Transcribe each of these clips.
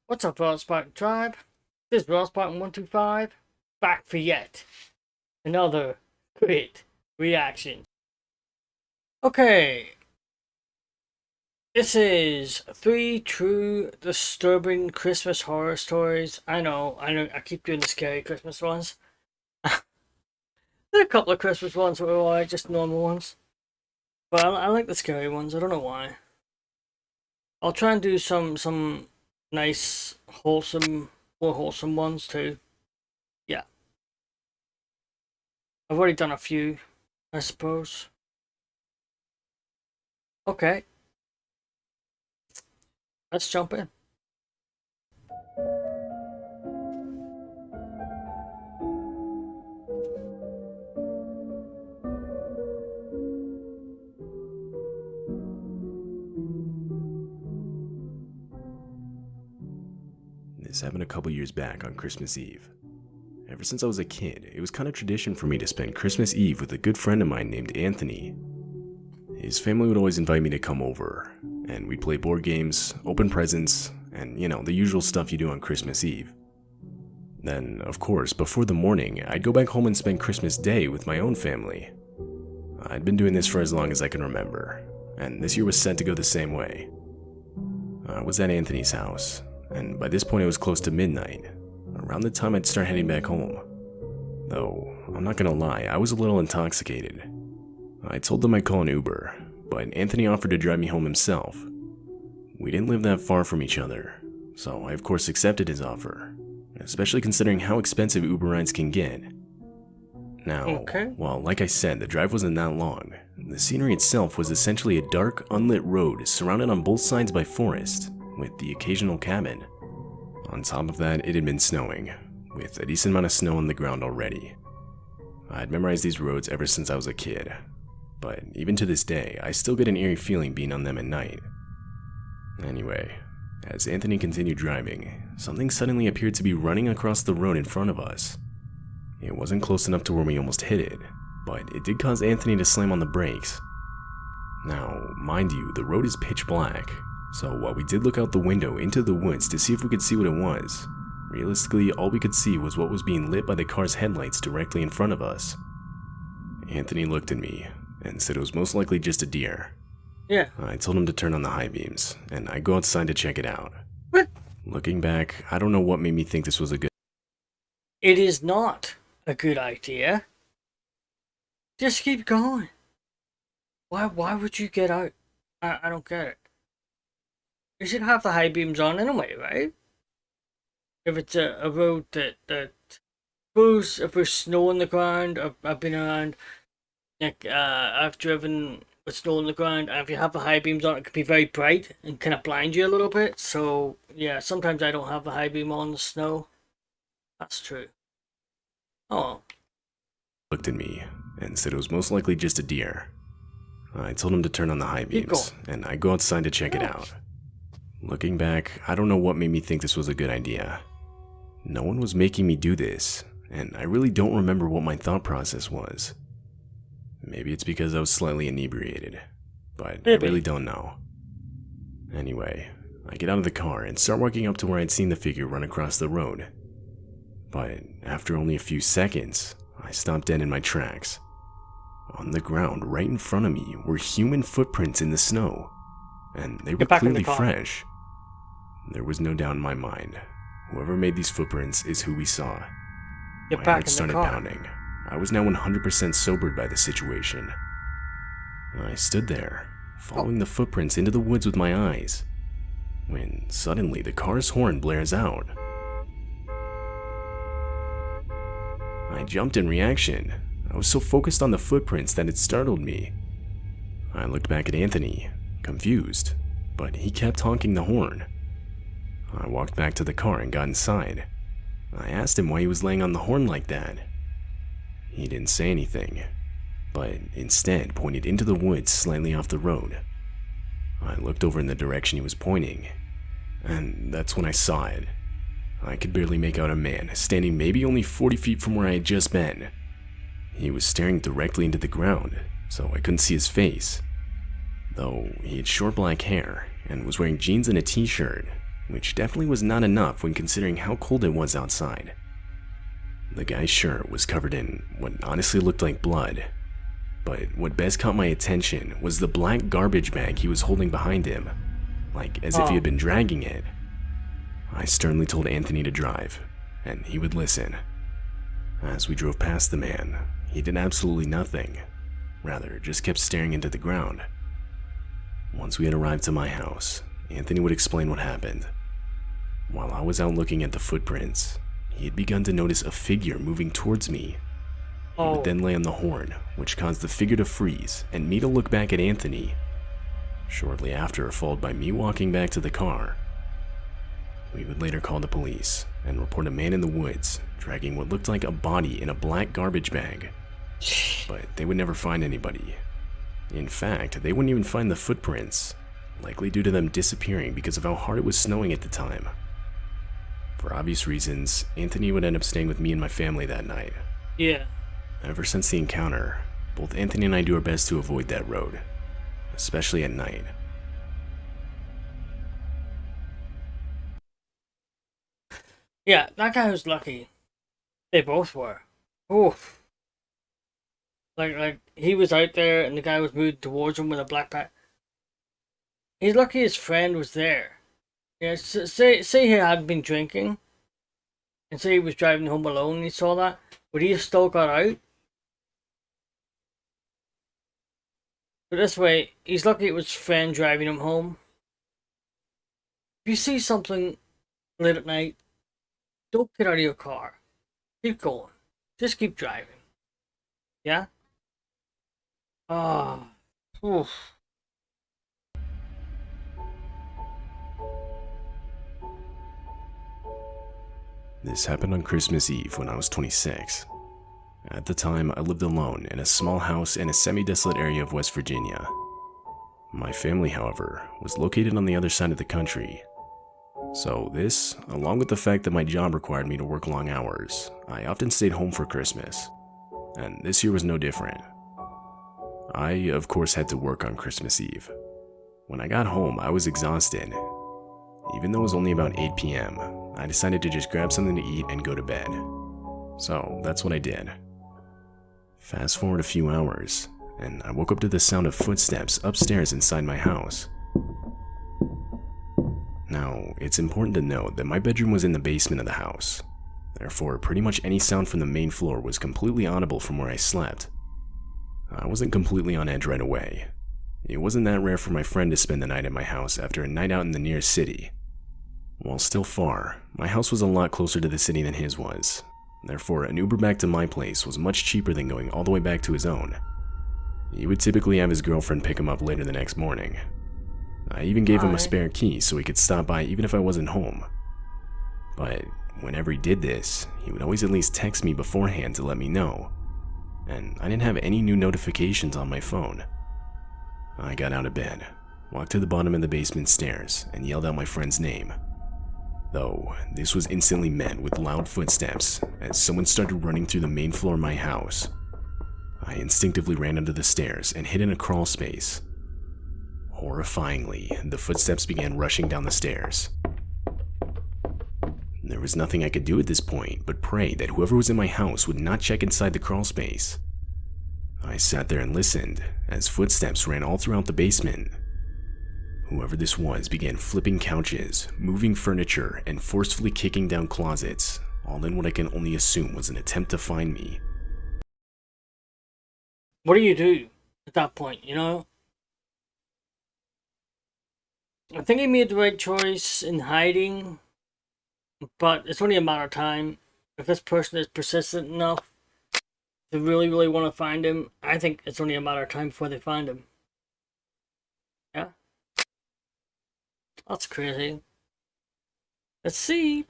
What's up, Spartan Tribe? This is Spartan125, back for yet another great reaction. Okay, this is 3 true disturbing Christmas horror stories. I know, I keep doing the scary Christmas ones. There are a couple of Christmas ones that are alright, just normal ones. But I like the scary ones, I don't know why. I'll try and do some nice, more wholesome ones too. Yeah. I've already done a few, I suppose. Okay. Let's jump in. This happened a couple years back on Christmas Eve. Ever since I was a kid, it was kind of tradition for me to spend Christmas Eve with a good friend of mine named Anthony. His family would always invite me to come over, and we'd play board games, open presents, and the usual stuff you do on Christmas Eve. Then, of course, before the morning, I'd go back home and spend Christmas Day with my own family. I'd been doing this for as long as I can remember, and this year was set to go the same way. I was at Anthony's house, and by this point it was close to midnight, around the time I'd start heading back home. Though, I'm not gonna lie, I was a little intoxicated. I told them I'd call an Uber, but Anthony offered to drive me home himself. We didn't live that far from each other, so I of course accepted his offer, especially considering how expensive Uber rides can get. Now, well, like I said, the drive wasn't that long. The scenery itself was essentially a dark, unlit road surrounded on both sides by forest, with the occasional cabin. On top of that, it had been snowing, with a decent amount of snow on the ground already. I'd memorized these roads ever since I was a kid, but even to this day, I still get an eerie feeling being on them at night. Anyway, as Anthony continued driving, something suddenly appeared to be running across the road in front of us. It wasn't close enough to where we almost hit it, but it did cause Anthony to slam on the brakes. Now, mind you, the road is pitch black, so while we did look out the window into the woods to see if we could see what it was, realistically all we could see was what was being lit by the car's headlights directly in front of us. Anthony looked at me and said it was most likely just a deer. Yeah. I told him to turn on the high beams, and I'd go outside to check it out. What? Looking back, I don't know what made me think this was a good... It is not a good idea. Just keep going. Why would you get out? I don't get it. You should have the high beams on anyway, right? If it's a road that suppose if there's snow on the ground, I've been around, like I've driven with snow on the ground, and if you have the high beams on, it can be very bright and kind of blind you a little bit. So yeah, sometimes I don't have the high beam on the snow. That's true. Oh. Looked at me and said it was most likely just a deer. I told him to turn on the high beams, and I'd go outside to check it out. Looking back, I don't know what made me think this was a good idea. No one was making me do this, and I really don't remember what my thought process was. Maybe it's because I was slightly inebriated, but I really don't know. Anyway, I get out of the car and start walking up to where I'd seen the figure run across the road. But after only a few seconds, I stopped dead in my tracks. On the ground right in front of me were human footprints in the snow, and they were clearly fresh. There was no doubt in my mind. Whoever made these footprints is who we saw. My heart started pounding. I was now 100% sobered by the situation. I stood there, following the footprints into the woods with my eyes, when suddenly the car's horn blares out. I jumped in reaction. I was so focused on the footprints that it startled me. I looked back at Anthony, confused, but he kept honking the horn. I walked back to the car and got inside. I asked him why he was laying on the horn like that. He didn't say anything, but instead pointed into the woods slightly off the road. I looked over in the direction he was pointing, and that's when I saw it. I could barely make out a man, standing maybe only 40 feet from where I had just been. He was staring directly into the ground, so I couldn't see his face. Though he had short black hair and was wearing jeans and a t-shirt, which definitely was not enough when considering how cold it was outside. The guy's shirt was covered in what honestly looked like blood, but what best caught my attention was the black garbage bag he was holding behind him, like as if he had been dragging it. I sternly told Anthony to drive, and he would listen. As we drove past the man, he did absolutely nothing, rather just kept staring into the ground. Once we had arrived to my house, Anthony would explain what happened. While I was out looking at the footprints, he had begun to notice a figure moving towards me. He would then lay on the horn, which caused the figure to freeze and me to look back at Anthony. Shortly after, followed by me walking back to the car. We would later call the police and report a man in the woods dragging what looked like a body in a black garbage bag. But they would never find anybody. In fact, they wouldn't even find the footprints, likely due to them disappearing because of how hard it was snowing at the time. For obvious reasons, Anthony would end up staying with me and my family that night. Yeah. Ever since the encounter, both Anthony and I do our best to avoid that road, especially at night. Yeah, that guy was lucky. They both were. Oof. Like he was out there and the guy was moving towards him with a black bag. He's lucky his friend was there. Yeah, say he had been drinking, and say he was driving home alone and he saw that, would he have still got out? But this way, he's lucky it was his friend driving him home. If you see something late at night, don't get out of your car. Keep going. Just keep driving. Yeah? Oof. This happened on Christmas Eve when I was 26. At the time, I lived alone in a small house in a semi-desolate area of West Virginia. My family, however, was located on the other side of the country. So this, along with the fact that my job required me to work long hours, I often stayed home for Christmas. And this year was no different. I, of course, had to work on Christmas Eve. When I got home, I was exhausted. Even though it was only about 8 p.m., I decided to just grab something to eat and go to bed. So that's what I did. Fast forward a few hours, and I woke up to the sound of footsteps upstairs inside my house. Now, it's important to note that my bedroom was in the basement of the house. Therefore, pretty much any sound from the main floor was completely audible from where I slept. I wasn't completely on edge right away. It wasn't that rare for my friend to spend the night at my house after a night out in the nearest city. While still far, my house was a lot closer to the city than his was. Therefore, an Uber back to my place was much cheaper than going all the way back to his own. He would typically have his girlfriend pick him up later the next morning. I even gave him a spare key so he could stop by even if I wasn't home. But whenever he did this, he would always at least text me beforehand to let me know. And I didn't have any new notifications on my phone. I got out of bed, walked to the bottom of the basement stairs, and yelled out my friend's name. Though, this was instantly met with loud footsteps as someone started running through the main floor of my house. I instinctively ran under the stairs and hid in a crawl space. Horrifyingly, the footsteps began rushing down the stairs. There was nothing I could do at this point but pray that whoever was in my house would not check inside the crawl space. I sat there and listened as footsteps ran all throughout the basement. Whoever this was began flipping couches, moving furniture, and forcefully kicking down closets, all in what I can only assume was an attempt to find me. What do you do at that point, you know? I think he made the right choice in hiding, but it's only a matter of time. If this person is persistent enough to really want to find him, I think it's only a matter of time before they find him. Yeah? That's crazy. Let's see.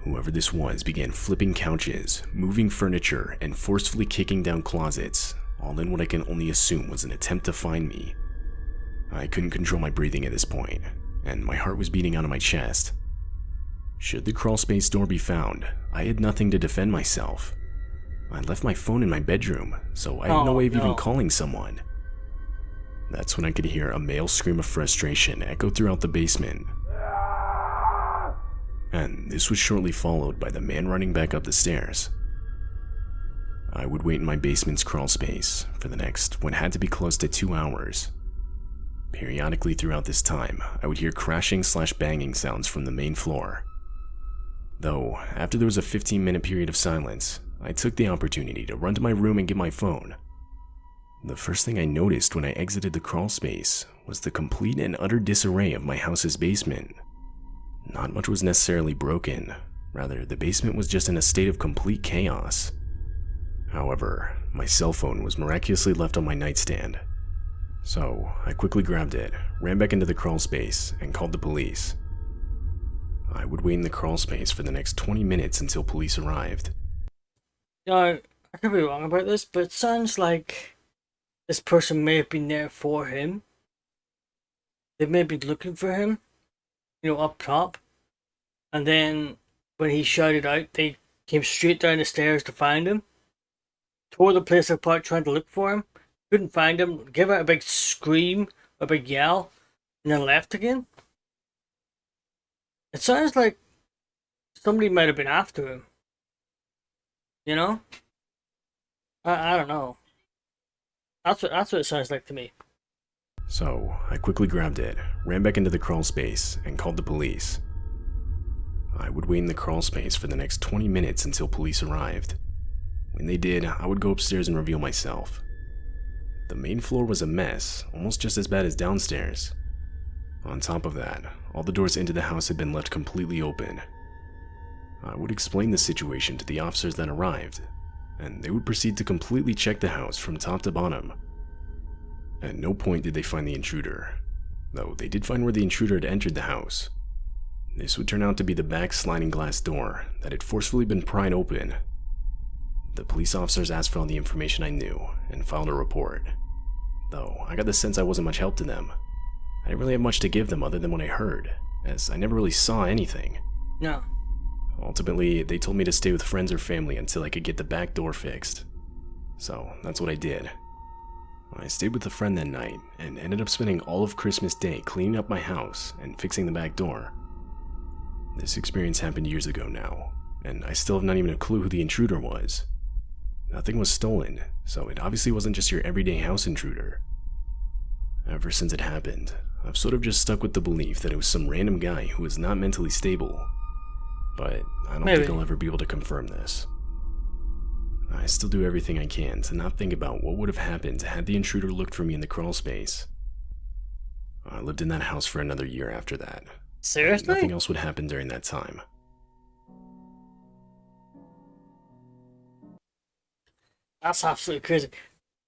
Whoever this was began flipping couches, moving furniture, and forcefully kicking down closets, all in what I can only assume was an attempt to find me. I couldn't control my breathing at this point, and my heart was beating out of my chest. Should the crawlspace door be found, I had nothing to defend myself. I left my phone in my bedroom, so I had no way of even calling someone. That's when I could hear a male scream of frustration echo throughout the basement, and this was shortly followed by the man running back up the stairs. I would wait in my basement's crawl space for the next what had to be close to 2 hours. Periodically throughout this time, I would hear crashing/banging sounds from the main floor. Though, after there was a 15-minute period of silence, I took the opportunity to run to my room and get my phone. The first thing I noticed when I exited the crawl space was the complete and utter disarray of my house's basement. Not much was necessarily broken, rather the basement was just in a state of complete chaos. However, my cell phone was miraculously left on my nightstand. So, I quickly grabbed it, ran back into the crawl space, and called the police. I would wait in the crawl space for the next 20 minutes until police arrived. Now, I could be wrong about this, but it sounds like this person may have been there for him. They may be looking for him, up top. And then, when he shouted out, they came straight down the stairs to find him. Tore the place apart trying to look for him. Couldn't find him, gave out a big scream, a big yell, and then left again. It sounds like somebody might have been after him. I don't know. That's what it sounds like to me. So, I quickly grabbed it, ran back into the crawl space, and called the police. I would wait in the crawl space for the next 20 minutes until police arrived. When they did, I would go upstairs and reveal myself. The main floor was a mess, almost just as bad as downstairs. On top of that, all the doors into the house had been left completely open. I would explain the situation to the officers that arrived, and they would proceed to completely check the house from top to bottom. At no point did they find the intruder, though they did find where the intruder had entered the house. This would turn out to be the back sliding glass door that had forcefully been pried open. The police officers asked for all the information I knew and filed a report, though I got the sense I wasn't much help to them. I didn't really have much to give them other than what I heard, as I never really saw anything. No. Ultimately, they told me to stay with friends or family until I could get the back door fixed. So, that's what I did. I stayed with a friend that night and ended up spending all of Christmas Day cleaning up my house and fixing the back door. This experience happened years ago now, and I still have not even a clue who the intruder was. Nothing was stolen, so it obviously wasn't just your everyday house intruder. Ever since it happened, I've sort of just stuck with the belief that it was some random guy who was not mentally stable. But I don't think I'll ever be able to confirm this. I still do everything I can to not think about what would have happened had the intruder looked for me in the crawl space. I lived in that house for another year after that. Seriously? Nothing else would happen during that time. That's absolutely crazy.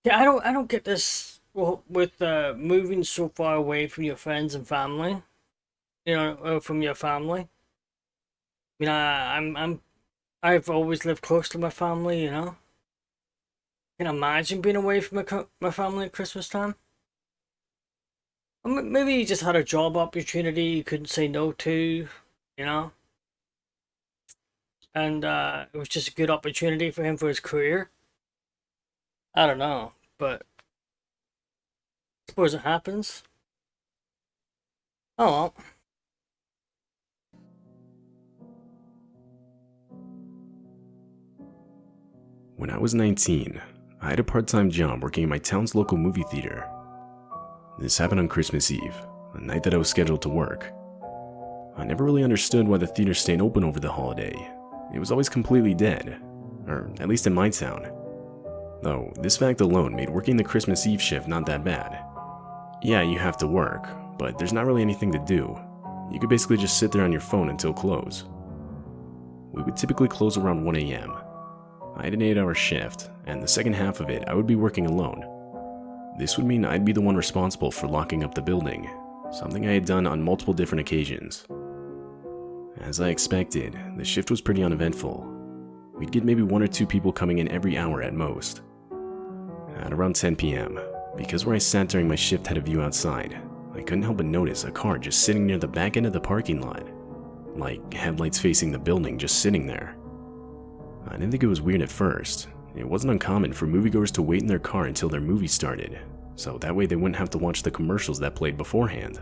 Yeah, I don't get this with moving so far away from your friends and family. From your family. I've always lived close to my family. Can imagine being away from my family at Christmas time. Maybe he just had a job opportunity you couldn't say no to, and it was just a good opportunity for him for his career. I don't know, but I suppose it happens. Oh well. When I was 19, I had a part-time job working in my town's local movie theater. This happened on Christmas Eve, a night that I was scheduled to work. I never really understood why the theater stayed open over the holiday. It was always completely dead, or at least in my town. Though, this fact alone made working the Christmas Eve shift not that bad. Yeah, you have to work, but there's not really anything to do. You could basically just sit there on your phone until close. We would typically close around 1 AM. I had an 8-hour shift, and the second half of it I would be working alone. This would mean I'd be the one responsible for locking up the building, something I had done on multiple different occasions. As I expected, the shift was pretty uneventful. We'd get maybe 1 or 2 people coming in every hour at most. At around 10 PM, because where I sat during my shift had a view outside, I couldn't help but notice a car just sitting near the back end of the parking lot. Like headlights facing the building just sitting there. I didn't think it was weird at first. It wasn't uncommon for moviegoers to wait in their car until their movie started, so that way they wouldn't have to watch the commercials that played beforehand.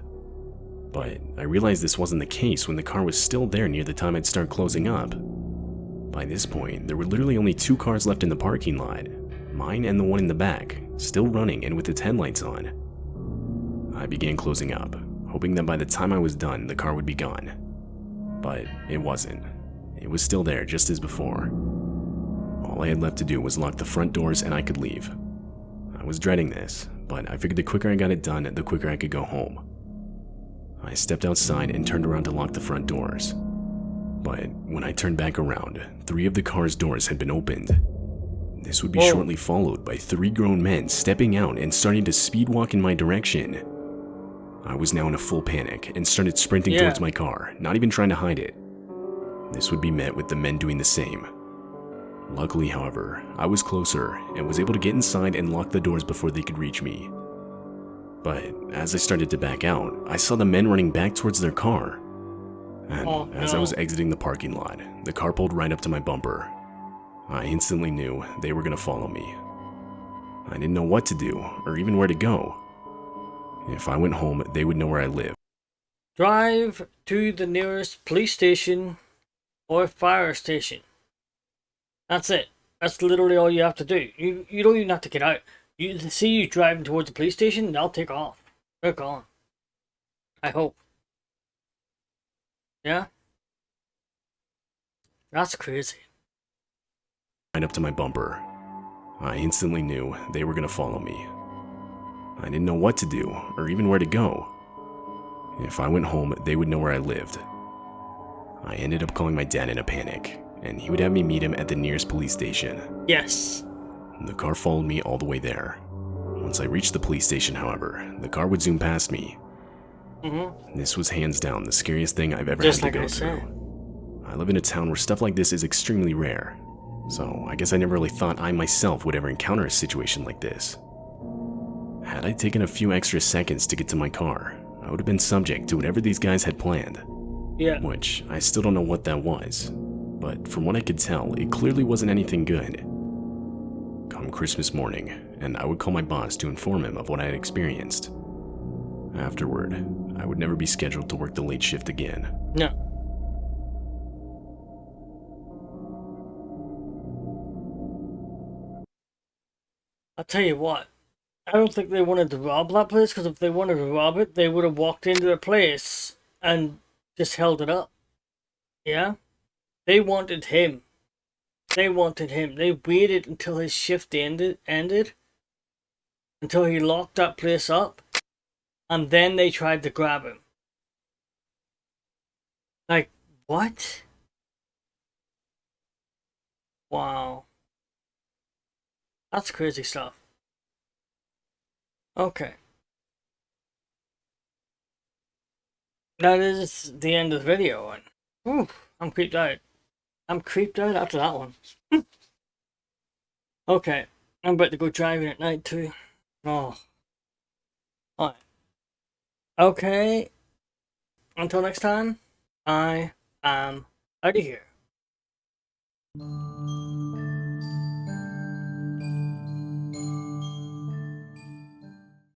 But I realized this wasn't the case when the car was still there near the time I'd start closing up. By this point, there were literally only 2 cars left in the parking lot, mine and the one in the back, still running and with its headlights on. I began closing up, hoping that by the time I was done, the car would be gone. But it wasn't. It was still there just as before. All I had left to do was lock the front doors and I could leave. I was dreading this, but I figured the quicker I got it done, the quicker I could go home. I stepped outside and turned around to lock the front doors. But when I turned back around, 3 of the car's doors had been opened. This would be shortly followed by 3 grown men stepping out and starting to speed walk in my direction. I was now in a full panic and started sprinting towards my car, not even trying to hide it. This would be met with the men doing the same. Luckily, however, I was closer and was able to get inside and lock the doors before they could reach me. But as I started to back out, I saw the men running back towards their car. And as I was exiting the parking lot, the car pulled right up to my bumper. I instantly knew they were going to follow me. I didn't know what to do or even where to go. If I went home, they would know where I lived. Drive to the nearest police station or fire station. That's it. That's literally all you have to do. You don't even have to get out. You see you driving towards the police station, they'll take off. They're gone. I hope. Yeah? That's crazy. Right up to my bumper. I instantly knew they were going to follow me. I didn't know what to do or even where to go. If I went home, they would know where I lived. I ended up calling my dad in a panic, and he would have me meet him at the nearest police station. Yes. The car followed me all the way there. Once I reached the police station, however, the car would zoom past me. This was hands down the scariest thing I've ever had to go through. I live in a town where stuff like this is extremely rare, so I guess I never really thought I myself would ever encounter a situation like this. Had I taken a few extra seconds to get to my car, I would have been subject to whatever these guys had planned. Yeah. Which I still don't know what that was, but from what I could tell, it clearly wasn't anything good. Come Christmas morning, and I would call my boss to inform him of what I had experienced. Afterward, I would never be scheduled to work the late shift again. No. I'll tell you what. I don't think they wanted to rob that place, because if they wanted to rob it, they would have walked into the place and just held it up. Yeah? They wanted him. They wanted him. They waited until his shift ended, until he locked that place up, and then they tried to grab him. Like, what? Wow. That's crazy stuff. Okay. That is the end of the video. Ooh, I'm creeped out. I'm creeped out after that one. Okay. I'm about to go driving at night too. Oh. Alright. Okay. Until next time, I am out of here.